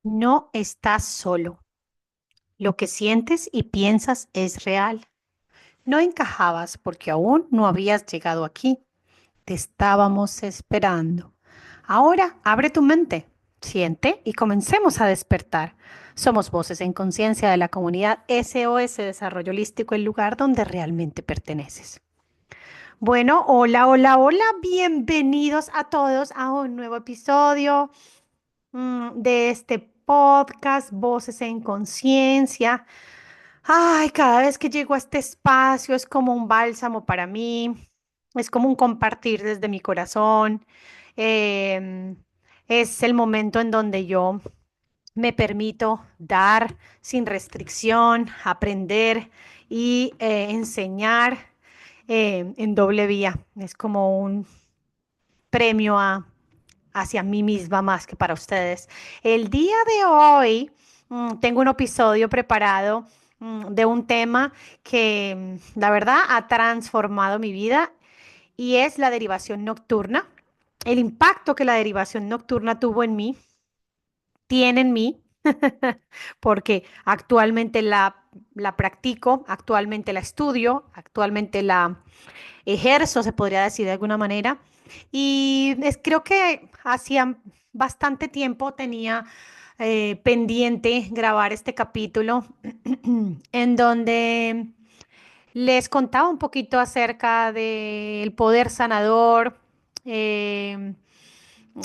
No estás solo. Lo que sientes y piensas es real. No encajabas porque aún no habías llegado aquí. Te estábamos esperando. Ahora abre tu mente, siente y comencemos a despertar. Somos voces en conciencia de la comunidad SOS Desarrollo Holístico, el lugar donde realmente perteneces. Bueno, hola, hola, hola. Bienvenidos a todos a un nuevo episodio de este podcast, Voces en Conciencia. Ay, cada vez que llego a este espacio es como un bálsamo para mí, es como un compartir desde mi corazón. Em, es el momento en donde yo me permito dar sin restricción, aprender y enseñar en doble vía. Es como un premio hacia mí misma más que para ustedes. El día de hoy tengo un episodio preparado de un tema que la verdad ha transformado mi vida y es la derivación nocturna. El impacto que la derivación nocturna tuvo en mí, tiene en mí, porque actualmente la practico, actualmente la estudio, actualmente la ejerzo, se podría decir de alguna manera. Y creo que hacía bastante tiempo tenía pendiente grabar este capítulo en donde les contaba un poquito acerca del poder sanador, eh,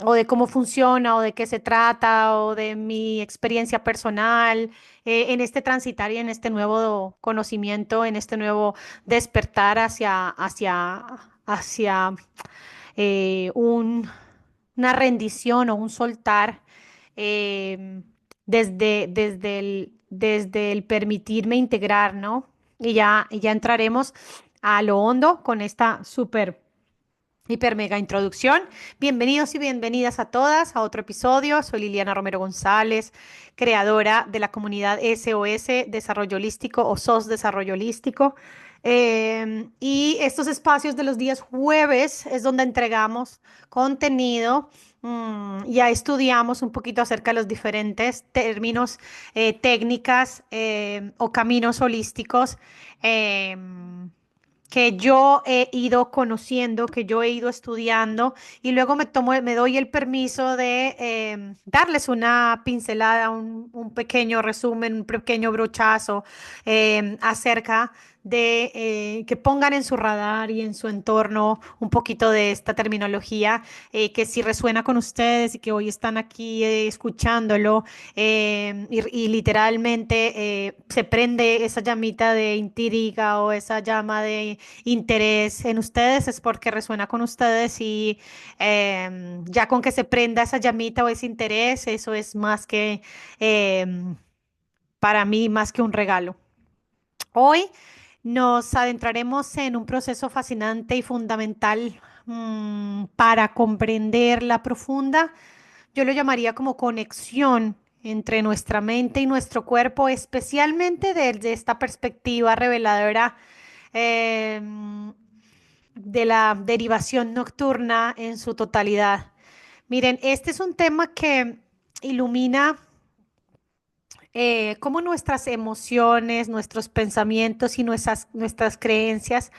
o de cómo funciona, o de qué se trata, o de mi experiencia personal en este transitar y en este nuevo conocimiento, en este nuevo despertar hacia una rendición o un soltar eh, desde el permitirme integrar, ¿no? Y ya entraremos a lo hondo con esta súper hiper mega introducción. Bienvenidos y bienvenidas a todas a otro episodio. Soy Liliana Romero González, creadora de la comunidad SOS Desarrollo Holístico o SOS Desarrollo Holístico. Y estos espacios de los días jueves es donde entregamos contenido. Ya estudiamos un poquito acerca de los diferentes términos, técnicas o caminos holísticos. Que yo he ido conociendo, que yo he ido estudiando y luego me doy el permiso de darles una pincelada, un pequeño resumen, un pequeño brochazo acerca de que pongan en su radar y en su entorno un poquito de esta terminología, que si resuena con ustedes y que hoy están aquí escuchándolo y literalmente se prende esa llamita de intriga o esa llama de interés en ustedes, es porque resuena con ustedes y ya con que se prenda esa llamita o ese interés, eso es más que para mí, más que un regalo. Hoy nos adentraremos en un proceso fascinante y fundamental para comprender la profunda, yo lo llamaría como conexión entre nuestra mente y nuestro cuerpo, especialmente desde esta perspectiva reveladora de la derivación nocturna en su totalidad. Miren, este es un tema que ilumina cómo nuestras emociones, nuestros pensamientos y nuestras creencias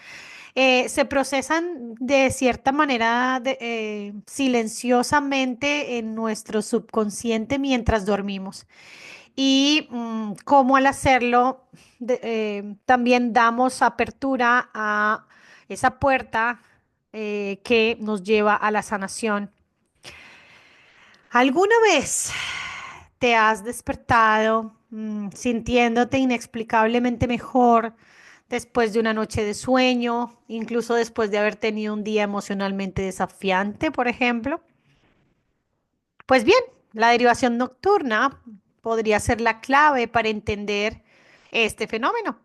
se procesan de cierta manera silenciosamente en nuestro subconsciente mientras dormimos. Y cómo al hacerlo también damos apertura a esa puerta que nos lleva a la sanación. ¿Alguna vez te has despertado sintiéndote inexplicablemente mejor después de una noche de sueño, incluso después de haber tenido un día emocionalmente desafiante, por ejemplo? Pues bien, la derivación nocturna podría ser la clave para entender este fenómeno.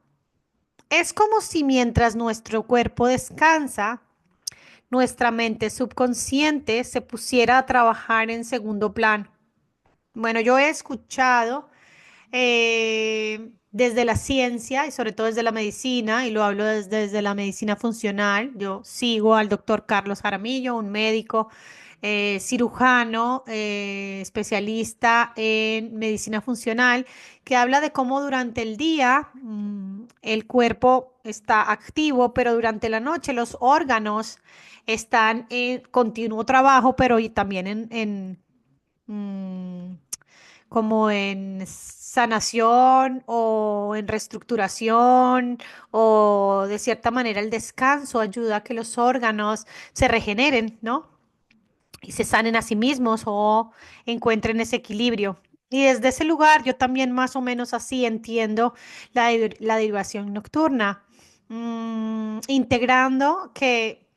Es como si mientras nuestro cuerpo descansa, nuestra mente subconsciente se pusiera a trabajar en segundo plano. Bueno, yo he escuchado desde la ciencia y sobre todo desde la medicina, y lo hablo desde la medicina funcional. Yo sigo al doctor Carlos Jaramillo, un médico cirujano, especialista en medicina funcional, que habla de cómo durante el día el cuerpo está activo, pero durante la noche los órganos están en continuo trabajo, pero y también mm, como en sanación o en reestructuración o de cierta manera el descanso ayuda a que los órganos se regeneren, ¿no? Y se sanen a sí mismos o encuentren ese equilibrio. Y desde ese lugar yo también más o menos así entiendo la derivación nocturna, integrando que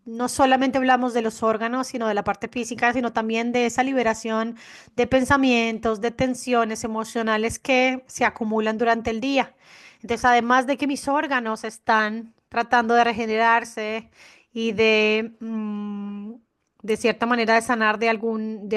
no solamente hablamos de los órganos, sino de la parte física, sino también de esa liberación de pensamientos, de tensiones emocionales que se acumulan durante el día. Entonces, además de que mis órganos están tratando de regenerarse y de cierta manera de sanar de algún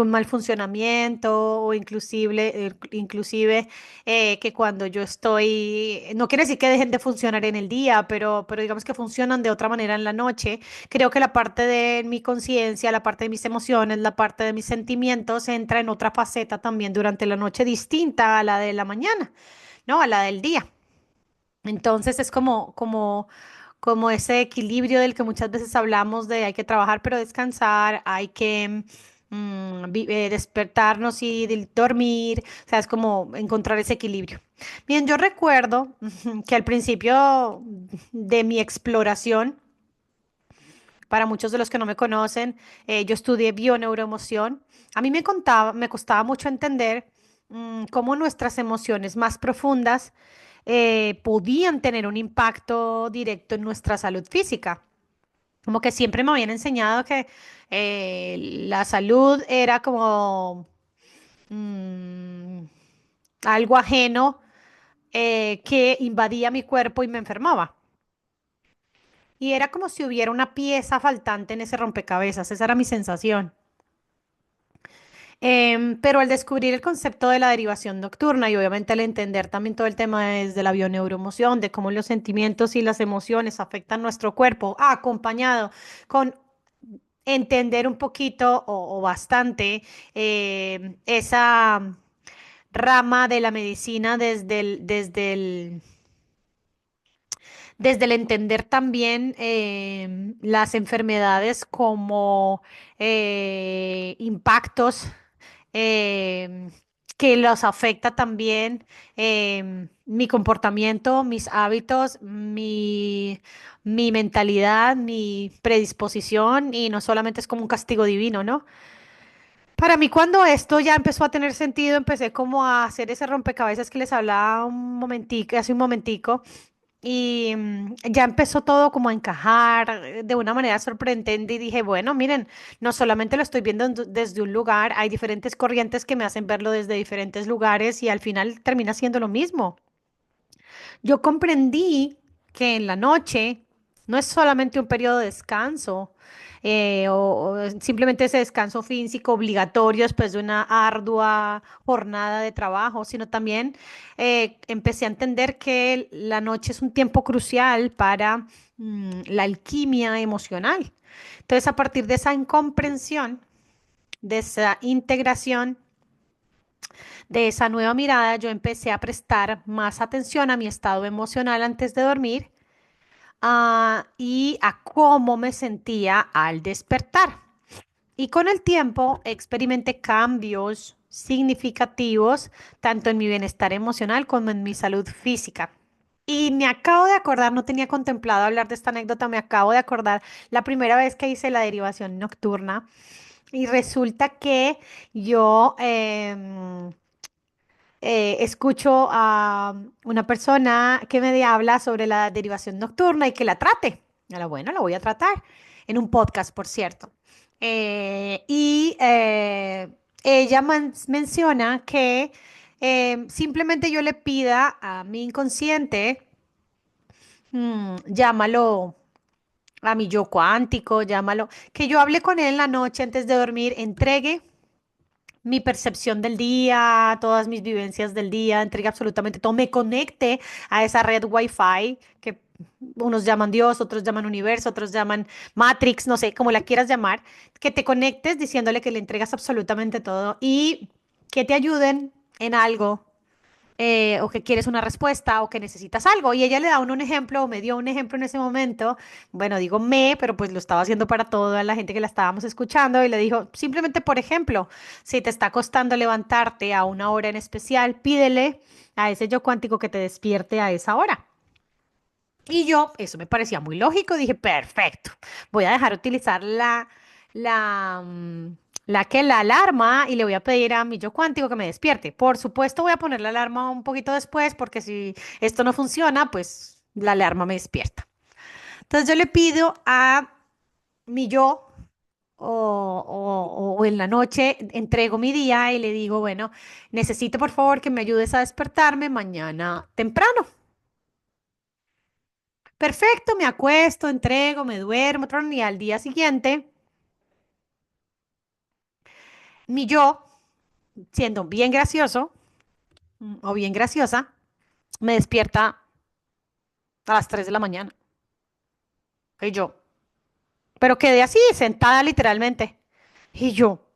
mal funcionamiento o inclusive que cuando yo estoy, no quiere decir que dejen de funcionar en el día, pero digamos que funcionan de otra manera en la noche. Creo que la parte de mi conciencia, la parte de mis emociones, la parte de mis sentimientos entra en otra faceta también durante la noche distinta a la de la mañana, ¿no? A la del día. Entonces es como ese equilibrio del que muchas veces hablamos de hay que trabajar pero descansar, hay que despertarnos y dormir, o sea, es como encontrar ese equilibrio. Bien, yo recuerdo que al principio de mi exploración, para muchos de los que no me conocen, yo estudié bioneuroemoción. A mí me costaba mucho entender cómo nuestras emociones más profundas podían tener un impacto directo en nuestra salud física. Como que siempre me habían enseñado que la salud era como mm, algo ajeno que invadía mi cuerpo y me enfermaba. Y era como si hubiera una pieza faltante en ese rompecabezas, esa era mi sensación. Pero al descubrir el concepto de la derivación nocturna y obviamente al entender también todo el tema desde la bioneuroemoción, de cómo los sentimientos y las emociones afectan nuestro cuerpo, acompañado con entender un poquito o bastante esa rama de la medicina desde el entender también las enfermedades como impactos em, que los afecta también mi comportamiento, mis hábitos, mi mentalidad, mi predisposición y no solamente es como un castigo divino, ¿no? Para mí, cuando esto ya empezó a tener sentido, empecé como a hacer ese rompecabezas que les hablaba un momentico, hace un momentico, y ya empezó todo como a encajar de una manera sorprendente y dije, bueno, miren, no solamente lo estoy viendo desde un lugar, hay diferentes corrientes que me hacen verlo desde diferentes lugares y al final termina siendo lo mismo. Yo comprendí que en la noche no es solamente un periodo de descanso o simplemente ese descanso físico obligatorio después de una ardua jornada de trabajo, sino también empecé a entender que la noche es un tiempo crucial para la alquimia emocional. Entonces, a partir de esa incomprensión, de esa integración, de esa nueva mirada, yo empecé a prestar más atención a mi estado emocional antes de dormir, y a cómo me sentía al despertar. Y con el tiempo experimenté cambios significativos tanto en mi bienestar emocional como en mi salud física. Y me acabo de acordar, no tenía contemplado hablar de esta anécdota, me acabo de acordar la primera vez que hice la derivación nocturna y resulta que yo escucho a una persona que me habla sobre la derivación nocturna y que la trate. Bueno, la voy a tratar en un podcast, por cierto. Ella menciona que simplemente yo le pida a mi inconsciente, llámalo a mi yo cuántico, llámalo, que yo hable con él en la noche antes de dormir, entregue mi percepción del día, todas mis vivencias del día, entregue absolutamente todo, me conecte a esa red Wi-Fi que unos llaman Dios, otros llaman universo, otros llaman Matrix, no sé, como la quieras llamar, que te conectes diciéndole que le entregas absolutamente todo y que te ayuden en algo, o que quieres una respuesta o que necesitas algo. Y ella le da un ejemplo o me dio un ejemplo en ese momento. Bueno, digo pero pues lo estaba haciendo para toda la gente que la estábamos escuchando y le dijo, simplemente por ejemplo, si te está costando levantarte a una hora en especial, pídele a ese yo cuántico que te despierte a esa hora. Y yo, eso me parecía muy lógico, dije, perfecto, voy a dejar utilizar la, mm, la alarma y le voy a pedir a mi yo cuántico que me despierte. Por supuesto, voy a poner la alarma un poquito después porque si esto no funciona, pues la alarma me despierta. Entonces yo le pido a mi yo o en la noche entrego mi día y le digo, bueno, necesito por favor que me ayudes a despertarme mañana temprano. Perfecto, me acuesto, entrego, me duermo, y al día siguiente, mi yo, siendo bien gracioso o bien graciosa, me despierta a las 3 de la mañana. Y yo, pero quedé así, sentada literalmente. Y yo,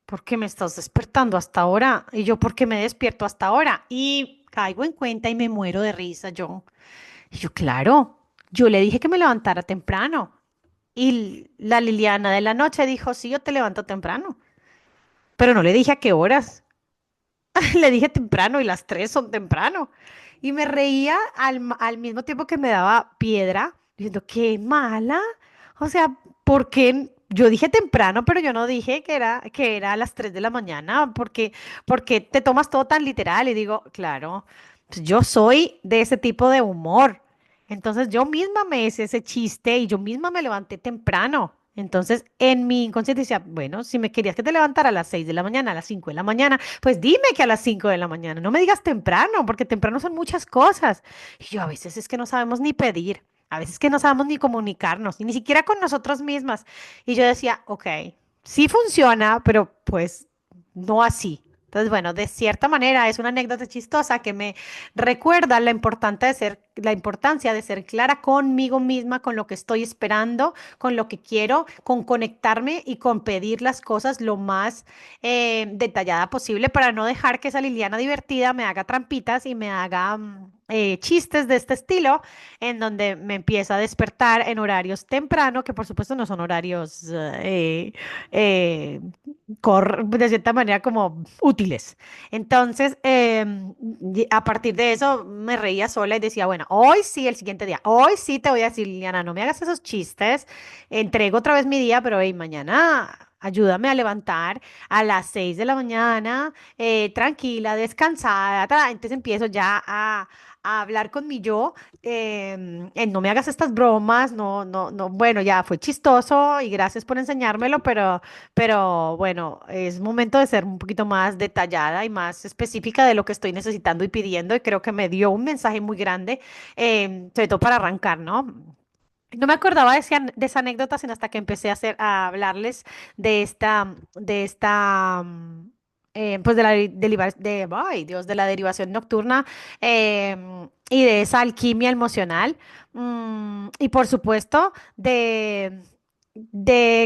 ¿por qué me estás despertando hasta ahora? Y yo, ¿por qué me despierto hasta ahora? Y caigo en cuenta y me muero de risa yo. Y yo, claro, yo le dije que me levantara temprano. Y la Liliana de la noche dijo, sí, yo te levanto temprano. Pero no le dije a qué horas. Le dije temprano y las 3 son temprano. Y me reía al mismo tiempo que me daba piedra, diciendo, qué mala. O sea, ¿por qué? Yo dije temprano, pero yo no dije que era a las 3 de la mañana, porque te tomas todo tan literal y digo, claro, pues yo soy de ese tipo de humor. Entonces yo misma me hice ese chiste y yo misma me levanté temprano. Entonces, en mi inconsciente decía, bueno, si me querías que te levantara a las 6 de la mañana, a las 5 de la mañana, pues dime que a las 5 de la mañana, no me digas temprano, porque temprano son muchas cosas. Y yo a veces es que no sabemos ni pedir, a veces que no sabemos ni comunicarnos, y ni siquiera con nosotras mismas. Y yo decía, ok, sí funciona, pero pues no así. Entonces, bueno, de cierta manera es una anécdota chistosa que me recuerda la importancia de ser clara conmigo misma, con lo que estoy esperando, con lo que quiero, con conectarme y con pedir las cosas lo más detallada posible para no dejar que esa Liliana divertida me haga trampitas y me haga chistes de este estilo, en donde me empieza a despertar en horarios temprano, que por supuesto no son horarios eh, de cierta manera como útiles. Entonces, a partir de eso me reía sola y decía, bueno, hoy sí, el siguiente día, hoy sí te voy a decir, Liliana, no me hagas esos chistes, entrego otra vez mi día, pero hey, mañana ayúdame a levantar a las 6 de la mañana, tranquila, descansada, entonces empiezo ya a hablar con mi yo, no me hagas estas bromas, no, no, no, bueno, ya fue chistoso y gracias por enseñármelo, pero bueno, es momento de ser un poquito más detallada y más específica de lo que estoy necesitando y pidiendo. Y creo que me dio un mensaje muy grande, sobre todo para arrancar, ¿no? No me acordaba de esa anécdota sino hasta que empecé a hablarles pues de ay, Dios, de la derivación nocturna, y de esa alquimia emocional, y por supuesto de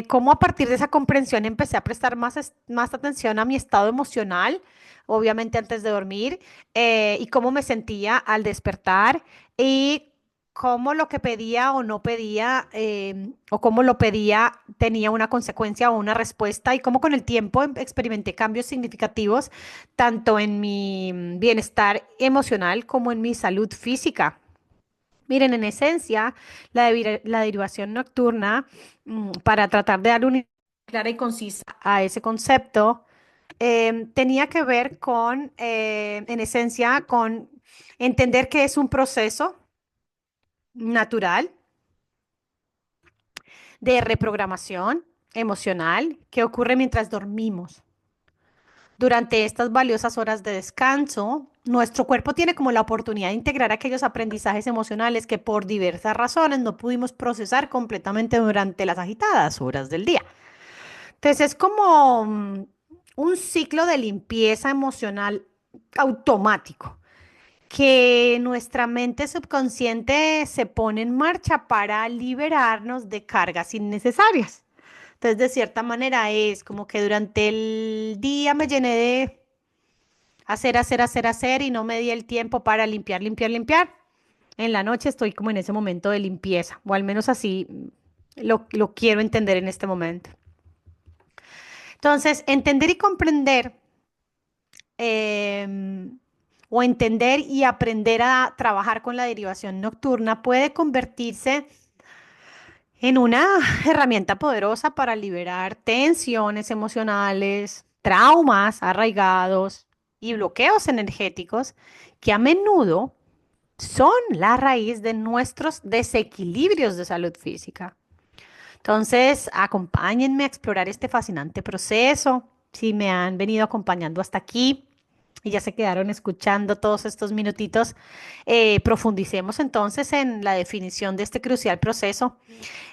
cómo a partir de esa comprensión empecé a prestar más atención a mi estado emocional, obviamente antes de dormir, y cómo me sentía al despertar y cómo lo que pedía o no pedía, o cómo lo pedía tenía una consecuencia o una respuesta, y cómo con el tiempo experimenté cambios significativos tanto en mi bienestar emocional como en mi salud física. Miren, en esencia, la derivación nocturna, para tratar de dar una idea clara y concisa a ese concepto, tenía que ver con, en esencia, con entender que es un proceso natural de reprogramación emocional que ocurre mientras dormimos. Durante estas valiosas horas de descanso, nuestro cuerpo tiene como la oportunidad de integrar aquellos aprendizajes emocionales que por diversas razones no pudimos procesar completamente durante las agitadas horas del día. Entonces es como un ciclo de limpieza emocional automático que nuestra mente subconsciente se pone en marcha para liberarnos de cargas innecesarias. Entonces, de cierta manera es como que durante el día me llené de hacer y no me di el tiempo para limpiar, limpiar, limpiar. En la noche estoy como en ese momento de limpieza, o al menos así lo quiero entender en este momento. Entonces, entender y comprender o entender y aprender a trabajar con la derivación nocturna puede convertirse en una herramienta poderosa para liberar tensiones emocionales, traumas arraigados y bloqueos energéticos que a menudo son la raíz de nuestros desequilibrios de salud física. Entonces, acompáñenme a explorar este fascinante proceso. Si me han venido acompañando hasta aquí y ya se quedaron escuchando todos estos minutitos, profundicemos entonces en la definición de este crucial proceso.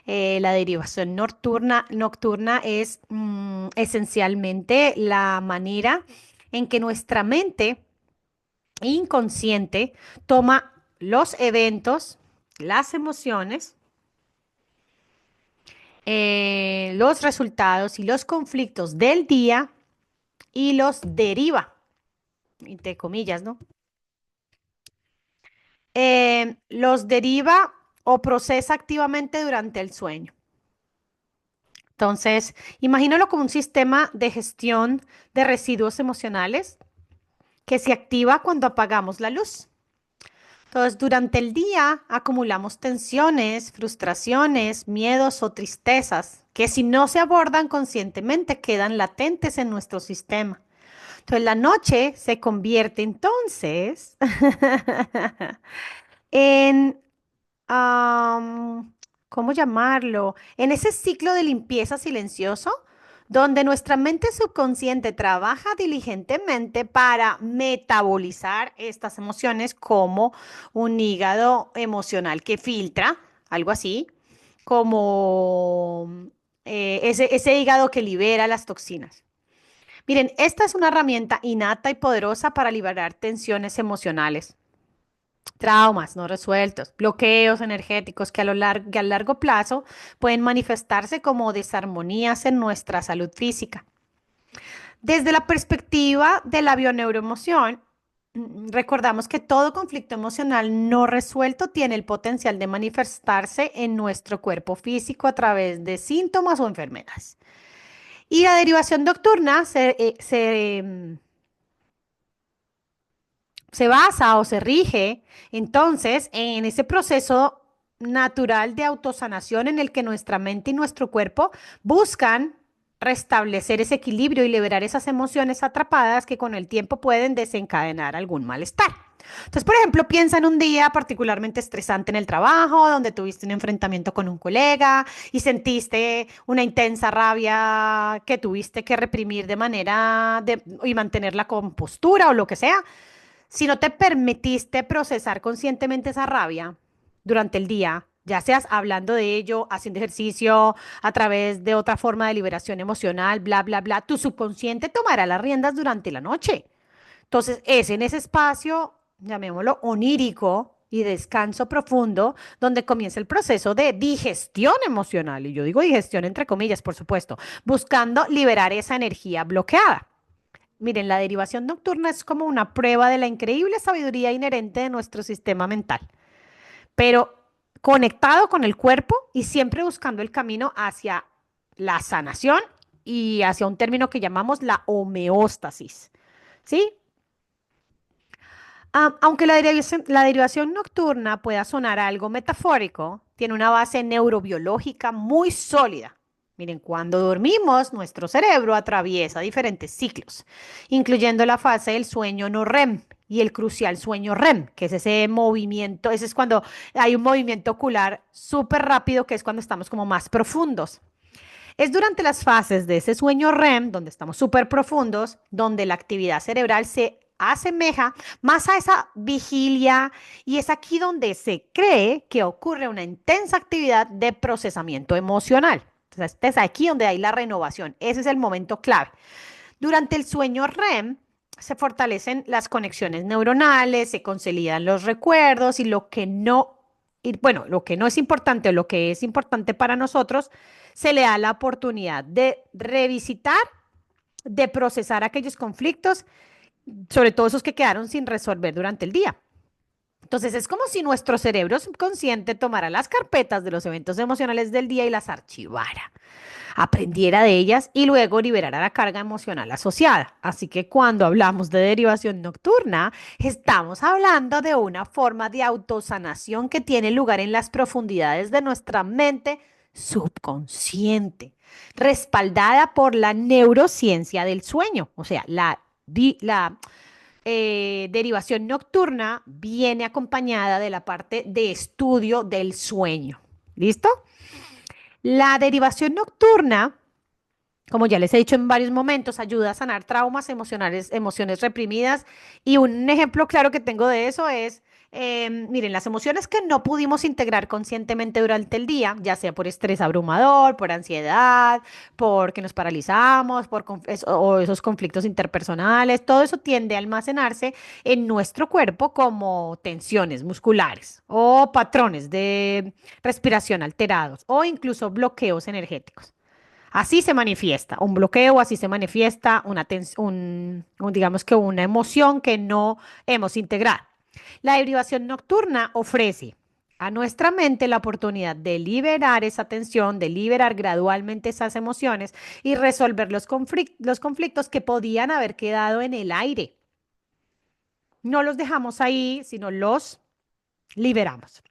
La derivación nocturna es esencialmente la manera en que nuestra mente inconsciente toma los eventos, las emociones, los resultados y los conflictos del día y los deriva, entre comillas, ¿no? Los deriva o procesa activamente durante el sueño. Entonces, imagínalo como un sistema de gestión de residuos emocionales que se activa cuando apagamos la luz. Entonces, durante el día acumulamos tensiones, frustraciones, miedos o tristezas que si no se abordan conscientemente quedan latentes en nuestro sistema. Entonces, la noche se convierte entonces en, ¿cómo llamarlo? En ese ciclo de limpieza silencioso donde nuestra mente subconsciente trabaja diligentemente para metabolizar estas emociones como un hígado emocional que filtra, algo así, como ese hígado que libera las toxinas. Miren, esta es una herramienta innata y poderosa para liberar tensiones emocionales, traumas no resueltos, bloqueos energéticos que a largo plazo pueden manifestarse como desarmonías en nuestra salud física. Desde la perspectiva de la bioneuroemoción, recordamos que todo conflicto emocional no resuelto tiene el potencial de manifestarse en nuestro cuerpo físico a través de síntomas o enfermedades. Y la derivación nocturna se basa o se rige entonces en ese proceso natural de autosanación en el que nuestra mente y nuestro cuerpo buscan restablecer ese equilibrio y liberar esas emociones atrapadas que con el tiempo pueden desencadenar algún malestar. Entonces, por ejemplo, piensa en un día particularmente estresante en el trabajo, donde tuviste un enfrentamiento con un colega y sentiste una intensa rabia que tuviste que reprimir de manera y mantener la compostura o lo que sea. Si no te permitiste procesar conscientemente esa rabia durante el día, ya seas hablando de ello, haciendo ejercicio, a través de otra forma de liberación emocional, bla, bla, bla, tu subconsciente tomará las riendas durante la noche. Entonces, es en ese espacio, llamémoslo onírico y descanso profundo, donde comienza el proceso de digestión emocional. Y yo digo digestión entre comillas, por supuesto, buscando liberar esa energía bloqueada. Miren, la derivación nocturna es como una prueba de la increíble sabiduría inherente de nuestro sistema mental, pero conectado con el cuerpo y siempre buscando el camino hacia la sanación y hacia un término que llamamos la homeostasis. ¿Sí? Aunque la derivación nocturna pueda sonar algo metafórico, tiene una base neurobiológica muy sólida. Miren, cuando dormimos, nuestro cerebro atraviesa diferentes ciclos, incluyendo la fase del sueño no REM y el crucial sueño REM, que es ese movimiento, ese es cuando hay un movimiento ocular súper rápido, que es cuando estamos como más profundos. Es durante las fases de ese sueño REM, donde estamos súper profundos, donde la actividad cerebral se asemeja más a esa vigilia y es aquí donde se cree que ocurre una intensa actividad de procesamiento emocional. Entonces, es aquí donde hay la renovación. Ese es el momento clave. Durante el sueño REM se fortalecen las conexiones neuronales, se consolidan los recuerdos y lo que no, y bueno, lo que no es importante o lo que es importante para nosotros, se le da la oportunidad de revisitar, de procesar aquellos conflictos, sobre todo esos que quedaron sin resolver durante el día. Entonces es como si nuestro cerebro subconsciente tomara las carpetas de los eventos emocionales del día y las archivara, aprendiera de ellas y luego liberara la carga emocional asociada. Así que cuando hablamos de derivación nocturna, estamos hablando de una forma de autosanación que tiene lugar en las profundidades de nuestra mente subconsciente, respaldada por la neurociencia del sueño, o sea, la derivación nocturna viene acompañada de la parte de estudio del sueño. ¿Listo? La derivación nocturna, como ya les he dicho en varios momentos, ayuda a sanar traumas emocionales, emociones reprimidas. Y un ejemplo claro que tengo de eso es, miren, las emociones que no pudimos integrar conscientemente durante el día, ya sea por estrés abrumador, por ansiedad, porque nos paralizamos, o esos conflictos interpersonales, todo eso tiende a almacenarse en nuestro cuerpo como tensiones musculares o patrones de respiración alterados o incluso bloqueos energéticos. Así se manifiesta un bloqueo, así se manifiesta digamos que una emoción que no hemos integrado. La derivación nocturna ofrece a nuestra mente la oportunidad de liberar esa tensión, de liberar gradualmente esas emociones y resolver los conflictos que podían haber quedado en el aire. No los dejamos ahí, sino los liberamos.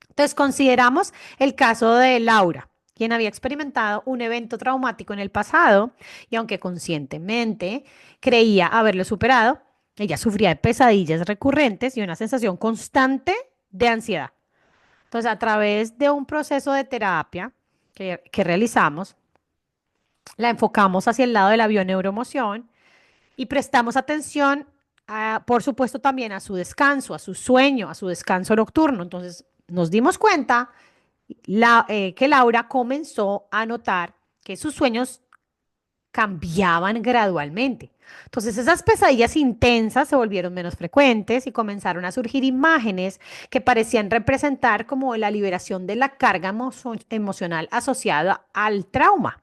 Entonces, consideramos el caso de Laura, quien había experimentado un evento traumático en el pasado y aunque conscientemente creía haberlo superado, ella sufría de pesadillas recurrentes y una sensación constante de ansiedad. Entonces, a través de un proceso de terapia que realizamos, la enfocamos hacia el lado de la bioneuroemoción y prestamos atención, por supuesto, también a su descanso, a su sueño, a su descanso nocturno. Entonces, nos dimos cuenta que Laura comenzó a notar que sus sueños cambiaban gradualmente. Entonces esas pesadillas intensas se volvieron menos frecuentes y comenzaron a surgir imágenes que parecían representar como la liberación de la carga emocional asociada al trauma.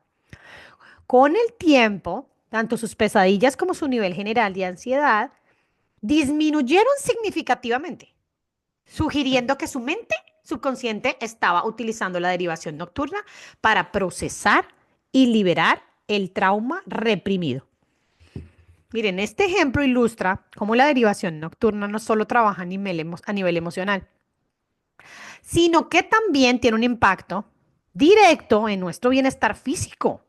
Con el tiempo, tanto sus pesadillas como su nivel general de ansiedad disminuyeron significativamente, sugiriendo que su mente subconsciente estaba utilizando la derivación nocturna para procesar y liberar el trauma reprimido. Miren, este ejemplo ilustra cómo la derivación nocturna no solo trabaja a nivel emocional, sino que también tiene un impacto directo en nuestro bienestar físico,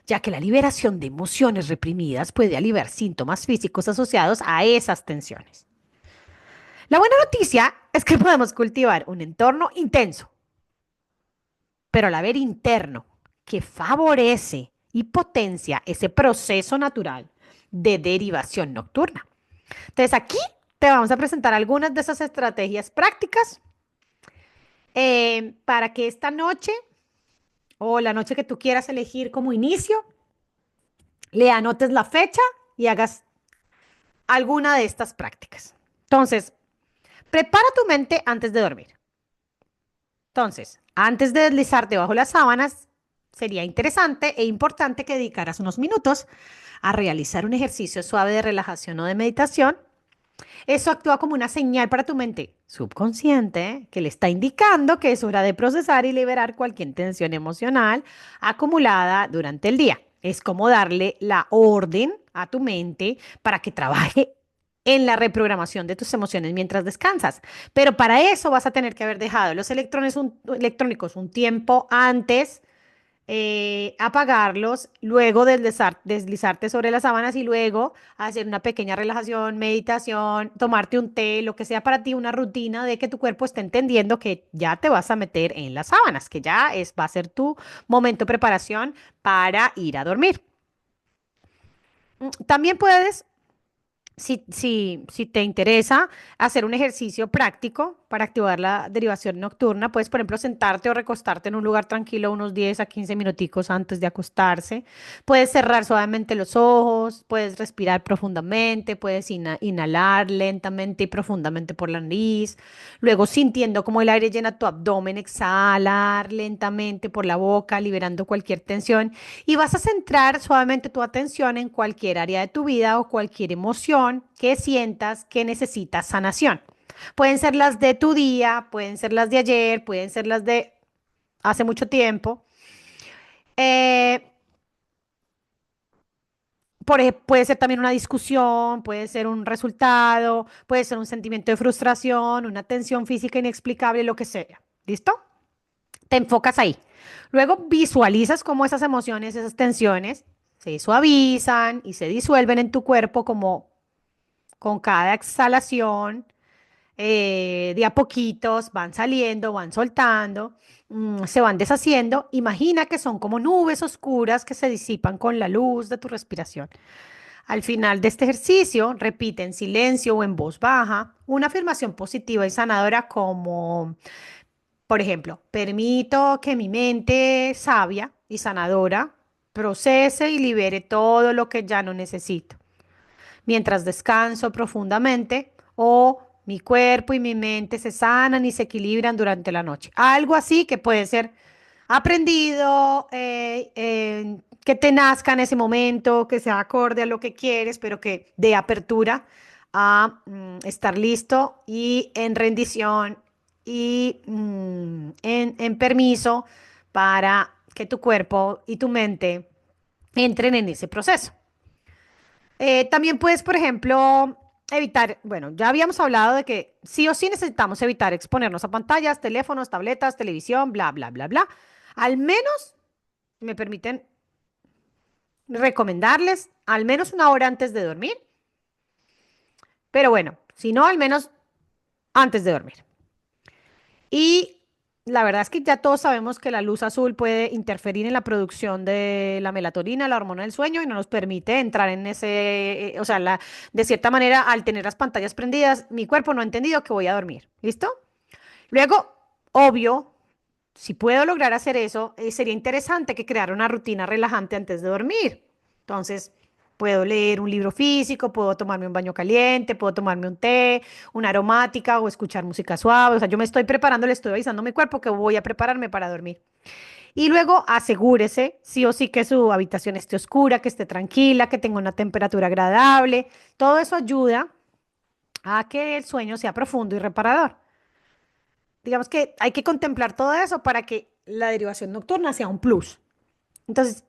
ya que la liberación de emociones reprimidas puede aliviar síntomas físicos asociados a esas tensiones. La buena noticia es que podemos cultivar un entorno intenso, pero a la vez interno, que favorece y potencia ese proceso natural de derivación nocturna. Entonces aquí te vamos a presentar algunas de esas estrategias prácticas para que esta noche o la noche que tú quieras elegir como inicio, le anotes la fecha y hagas alguna de estas prácticas. Entonces, prepara tu mente antes de dormir. Entonces, antes de deslizarte bajo las sábanas, sería interesante e importante que dedicaras unos minutos a realizar un ejercicio suave de relajación o de meditación. Eso actúa como una señal para tu mente subconsciente que le está indicando que es hora de procesar y liberar cualquier tensión emocional acumulada durante el día. Es como darle la orden a tu mente para que trabaje en la reprogramación de tus emociones mientras descansas. Pero para eso vas a tener que haber dejado los electrónicos un tiempo antes, apagarlos, luego deslizarte sobre las sábanas y luego hacer una pequeña relajación, meditación, tomarte un té, lo que sea para ti, una rutina de que tu cuerpo esté entendiendo que ya te vas a meter en las sábanas, que va a ser tu momento de preparación para ir a dormir. También puedes, si te interesa, hacer un ejercicio práctico para activar la derivación nocturna. Puedes, por ejemplo, sentarte o recostarte en un lugar tranquilo unos 10 a 15 minuticos antes de acostarse. Puedes cerrar suavemente los ojos, puedes respirar profundamente, puedes inhalar lentamente y profundamente por la nariz. Luego, sintiendo como el aire llena tu abdomen, exhalar lentamente por la boca, liberando cualquier tensión. Y vas a centrar suavemente tu atención en cualquier área de tu vida o cualquier emoción que sientas que necesitas sanación. Pueden ser las de tu día, pueden ser las de ayer, pueden ser las de hace mucho tiempo. Eh, puede ser también una discusión, puede ser un resultado, puede ser un sentimiento de frustración, una tensión física inexplicable, lo que sea. ¿Listo? Te enfocas ahí. Luego visualizas cómo esas emociones, esas tensiones se suavizan y se disuelven en tu cuerpo como con cada exhalación, de a poquitos van saliendo, van soltando, se van deshaciendo. Imagina que son como nubes oscuras que se disipan con la luz de tu respiración. Al final de este ejercicio, repite en silencio o en voz baja una afirmación positiva y sanadora como, por ejemplo, permito que mi mente sabia y sanadora procese y libere todo lo que ya no necesito mientras descanso profundamente o mi cuerpo y mi mente se sanan y se equilibran durante la noche. Algo así que puede ser aprendido, que te nazca en ese momento, que sea acorde a lo que quieres, pero que dé apertura a estar listo y en rendición y en permiso para que tu cuerpo y tu mente entren en ese proceso. También puedes, por ejemplo, evitar, bueno, ya habíamos hablado de que sí o sí necesitamos evitar exponernos a pantallas, teléfonos, tabletas, televisión, bla, bla, bla, bla. Al menos, me permiten recomendarles, al menos una hora antes de dormir, pero bueno, si no, al menos antes de dormir. Y la verdad es que ya todos sabemos que la luz azul puede interferir en la producción de la melatonina, la hormona del sueño, y no nos permite entrar en ese, o sea, de cierta manera, al tener las pantallas prendidas, mi cuerpo no ha entendido que voy a dormir. ¿Listo? Luego, obvio, si puedo lograr hacer eso, sería interesante que creara una rutina relajante antes de dormir. Entonces, puedo leer un libro físico, puedo tomarme un baño caliente, puedo tomarme un té, una aromática o escuchar música suave. O sea, yo me estoy preparando, le estoy avisando a mi cuerpo que voy a prepararme para dormir. Y luego asegúrese, sí o sí, que su habitación esté oscura, que esté tranquila, que tenga una temperatura agradable. Todo eso ayuda a que el sueño sea profundo y reparador. Digamos que hay que contemplar todo eso para que la derivación nocturna sea un plus. Entonces,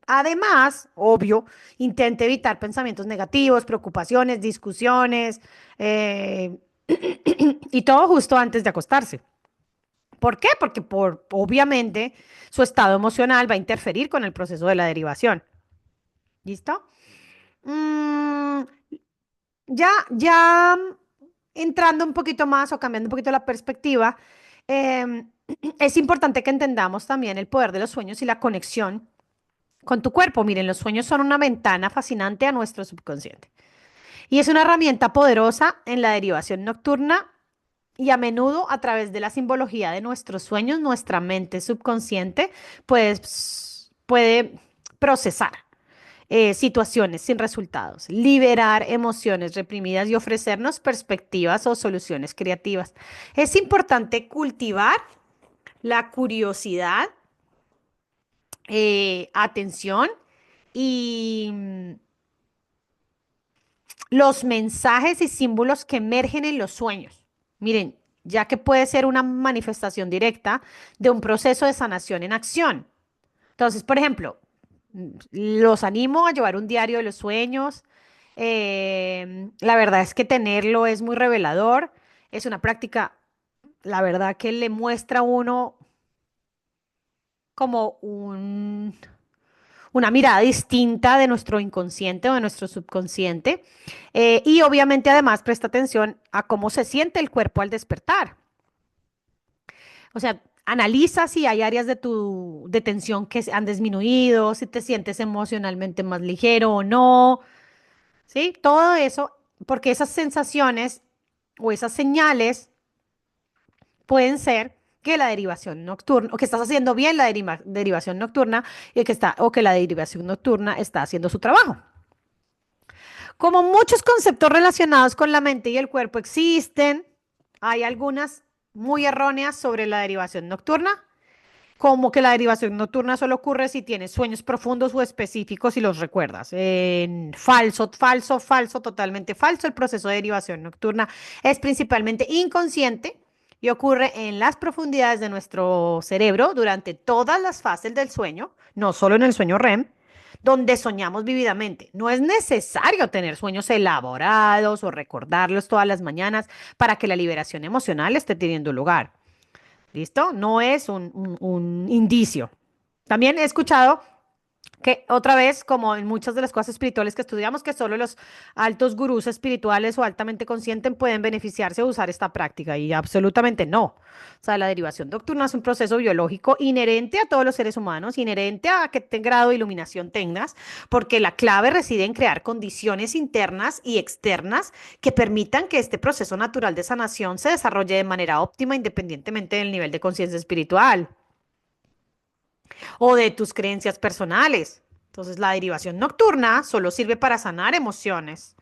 además, obvio, intente evitar pensamientos negativos, preocupaciones, discusiones, eh, y todo justo antes de acostarse. ¿Por qué? Porque obviamente su estado emocional va a interferir con el proceso de la derivación. ¿Listo? Mm, ya entrando un poquito más o cambiando un poquito la perspectiva, em, es importante que entendamos también el poder de los sueños y la conexión con tu cuerpo. Miren, los sueños son una ventana fascinante a nuestro subconsciente y es una herramienta poderosa en la derivación nocturna y a menudo a través de la simbología de nuestros sueños, nuestra mente subconsciente puede procesar situaciones sin resultados, liberar emociones reprimidas y ofrecernos perspectivas o soluciones creativas. Es importante cultivar la curiosidad, atención y los mensajes y símbolos que emergen en los sueños. Miren, ya que puede ser una manifestación directa de un proceso de sanación en acción. Entonces, por ejemplo, los animo a llevar un diario de los sueños. La verdad es que tenerlo es muy revelador. Es una práctica, la verdad, que le muestra a uno como una mirada distinta de nuestro inconsciente o de nuestro subconsciente. Y obviamente además presta atención a cómo se siente el cuerpo al despertar. O sea, analiza si hay áreas de tu de tensión que han disminuido, si te sientes emocionalmente más ligero o no, ¿sí? Todo eso, porque esas sensaciones o esas señales pueden ser que la derivación nocturna, o que estás haciendo bien la derivación nocturna, o que la derivación nocturna está haciendo su trabajo. Como muchos conceptos relacionados con la mente y el cuerpo existen, hay algunas muy erróneas sobre la derivación nocturna, como que la derivación nocturna solo ocurre si tienes sueños profundos o específicos y los recuerdas. Falso, falso, falso, totalmente falso. El proceso de derivación nocturna es principalmente inconsciente y ocurre en las profundidades de nuestro cerebro durante todas las fases del sueño, no solo en el sueño REM, donde soñamos vívidamente. No es necesario tener sueños elaborados o recordarlos todas las mañanas para que la liberación emocional esté teniendo lugar. ¿Listo? No es un indicio. También he escuchado que otra vez, como en muchas de las cosas espirituales que estudiamos, que solo los altos gurús espirituales o altamente conscientes pueden beneficiarse o usar esta práctica y absolutamente no. O sea, la derivación nocturna es un proceso biológico inherente a todos los seres humanos, inherente a qué grado de iluminación tengas, porque la clave reside en crear condiciones internas y externas que permitan que este proceso natural de sanación se desarrolle de manera óptima independientemente del nivel de conciencia espiritual o de tus creencias personales. Entonces, la derivación nocturna solo sirve para sanar emociones.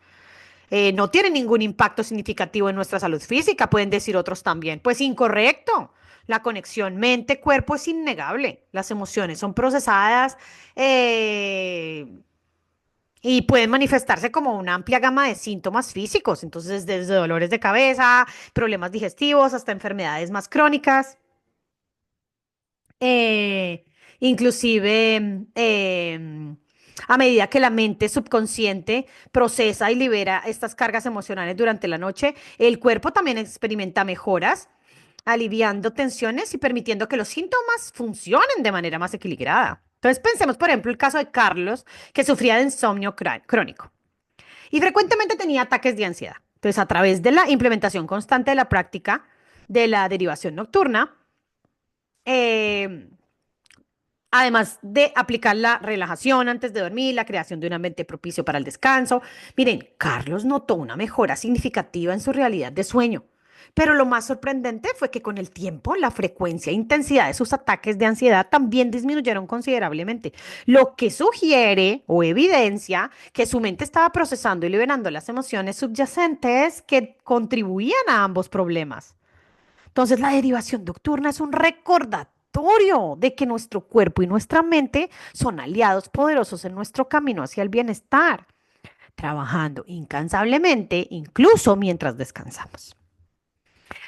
No tiene ningún impacto significativo en nuestra salud física, pueden decir otros también. Pues incorrecto. La conexión mente-cuerpo es innegable. Las emociones son procesadas y pueden manifestarse como una amplia gama de síntomas físicos. Entonces, desde dolores de cabeza, problemas digestivos, hasta enfermedades más crónicas. eh, Inclusive a medida que la mente subconsciente procesa y libera estas cargas emocionales durante la noche, el cuerpo también experimenta mejoras, aliviando tensiones y permitiendo que los síntomas funcionen de manera más equilibrada. Entonces pensemos, por ejemplo, el caso de Carlos, que sufría de insomnio crónico y frecuentemente tenía ataques de ansiedad. Entonces, a través de la implementación constante de la práctica de la derivación nocturna, eh, además de aplicar la relajación antes de dormir, la creación de un ambiente propicio para el descanso. Miren, Carlos notó una mejora significativa en su realidad de sueño. Pero lo más sorprendente fue que con el tiempo la frecuencia e intensidad de sus ataques de ansiedad también disminuyeron considerablemente, lo que sugiere o evidencia que su mente estaba procesando y liberando las emociones subyacentes que contribuían a ambos problemas. Entonces, la derivación nocturna es un recordatorio de que nuestro cuerpo y nuestra mente son aliados poderosos en nuestro camino hacia el bienestar, trabajando incansablemente, incluso mientras descansamos.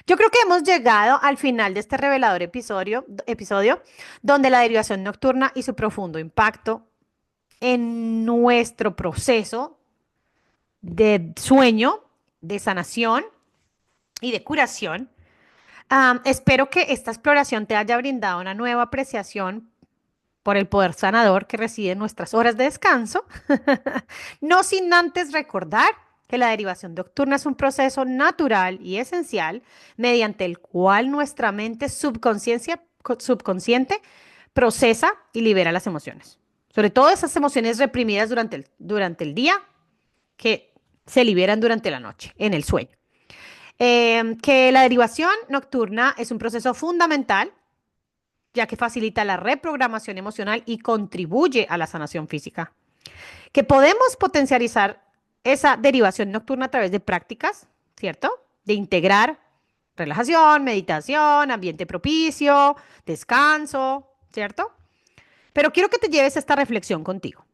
Yo creo que hemos llegado al final de este revelador episodio donde la derivación nocturna y su profundo impacto en nuestro proceso de sueño, de sanación y de curación. Espero que esta exploración te haya brindado una nueva apreciación por el poder sanador que reside en nuestras horas de descanso, no sin antes recordar que la derivación nocturna es un proceso natural y esencial mediante el cual nuestra mente subconsciente procesa y libera las emociones, sobre todo esas emociones reprimidas durante el día que se liberan durante la noche, en el sueño. Que la derivación nocturna es un proceso fundamental, ya que facilita la reprogramación emocional y contribuye a la sanación física. Que podemos potencializar esa derivación nocturna a través de prácticas, ¿cierto? De integrar relajación, meditación, ambiente propicio, descanso, ¿cierto? Pero quiero que te lleves esta reflexión contigo.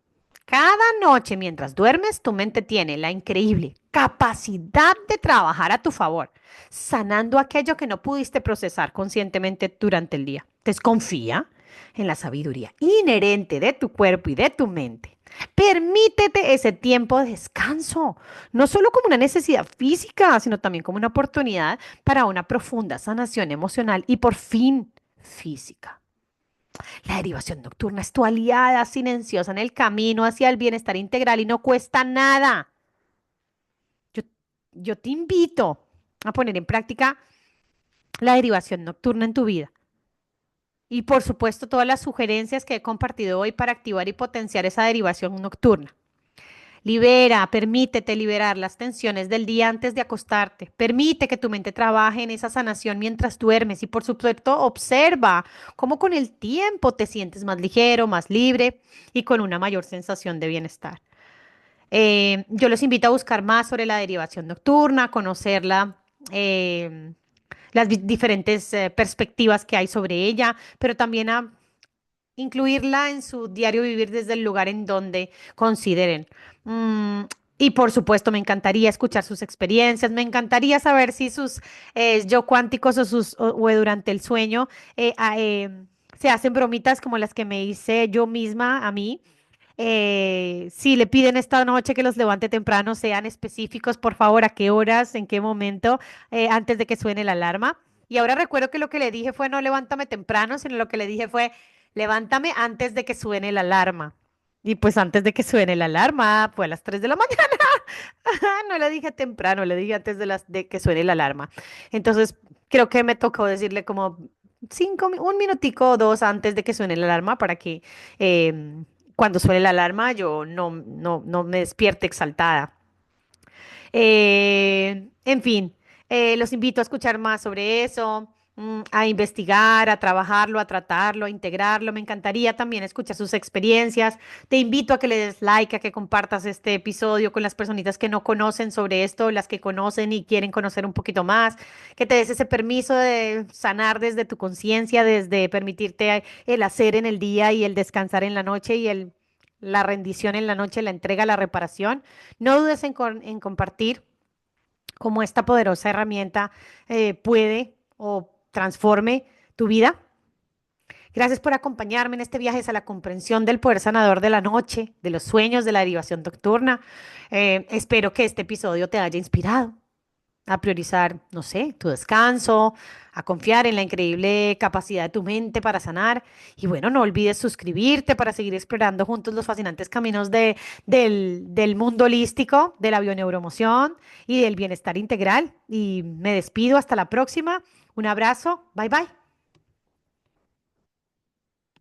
Cada noche mientras duermes, tu mente tiene la increíble capacidad de trabajar a tu favor, sanando aquello que no pudiste procesar conscientemente durante el día. Desconfía en la sabiduría inherente de tu cuerpo y de tu mente. Permítete ese tiempo de descanso, no solo como una necesidad física, sino también como una oportunidad para una profunda sanación emocional y por fin física. La derivación nocturna es tu aliada silenciosa en el camino hacia el bienestar integral y no cuesta nada. Yo, yo te invito a poner en práctica la derivación nocturna en tu vida. Y por supuesto, todas las sugerencias que he compartido hoy para activar y potenciar esa derivación nocturna. Libera, permítete liberar las tensiones del día antes de acostarte. Permite que tu mente trabaje en esa sanación mientras duermes y por supuesto observa cómo con el tiempo te sientes más ligero, más libre y con una mayor sensación de bienestar. Yo los invito a buscar más sobre la derivación nocturna, conocerla, eh, las diferentes perspectivas que hay sobre ella, pero también a incluirla en su diario vivir desde el lugar en donde consideren. Mm, y por supuesto, me encantaría escuchar sus experiencias, me encantaría saber si sus yo cuánticos o durante el sueño se hacen bromitas como las que me hice yo misma a mí. Si le piden esta noche que los levante temprano, sean específicos, por favor, a qué horas, en qué momento, antes de que suene la alarma. Y ahora recuerdo que lo que le dije fue no levántame temprano, sino lo que le dije fue levántame antes de que suene la alarma. Y pues antes de que suene la alarma, fue a las 3 de la mañana. No le dije temprano, le dije antes de que suene la alarma. Entonces, creo que me tocó decirle como un minutico o dos antes de que suene la alarma para que cuando suene la alarma yo no me despierte exaltada. En fin, los invito a escuchar más sobre eso, a investigar, a trabajarlo, a tratarlo, a integrarlo. Me encantaría también escuchar sus experiencias. Te invito a que le des like, a que compartas este episodio con las personitas que no conocen sobre esto, las que conocen y quieren conocer un poquito más, que te des ese permiso de sanar desde tu conciencia, desde permitirte el hacer en el día y el descansar en la noche y la rendición en la noche, la entrega, la reparación. No dudes en compartir cómo esta poderosa herramienta puede o transforme tu vida. Gracias por acompañarme en este viaje hacia la comprensión del poder sanador de la noche, de los sueños, de la derivación nocturna. Espero que este episodio te haya inspirado a priorizar, no sé, tu descanso, a confiar en la increíble capacidad de tu mente para sanar. Y bueno, no olvides suscribirte para seguir explorando juntos los fascinantes caminos del mundo holístico, de la bioneuromoción y del bienestar integral. Y me despido hasta la próxima. Un abrazo. Bye bye.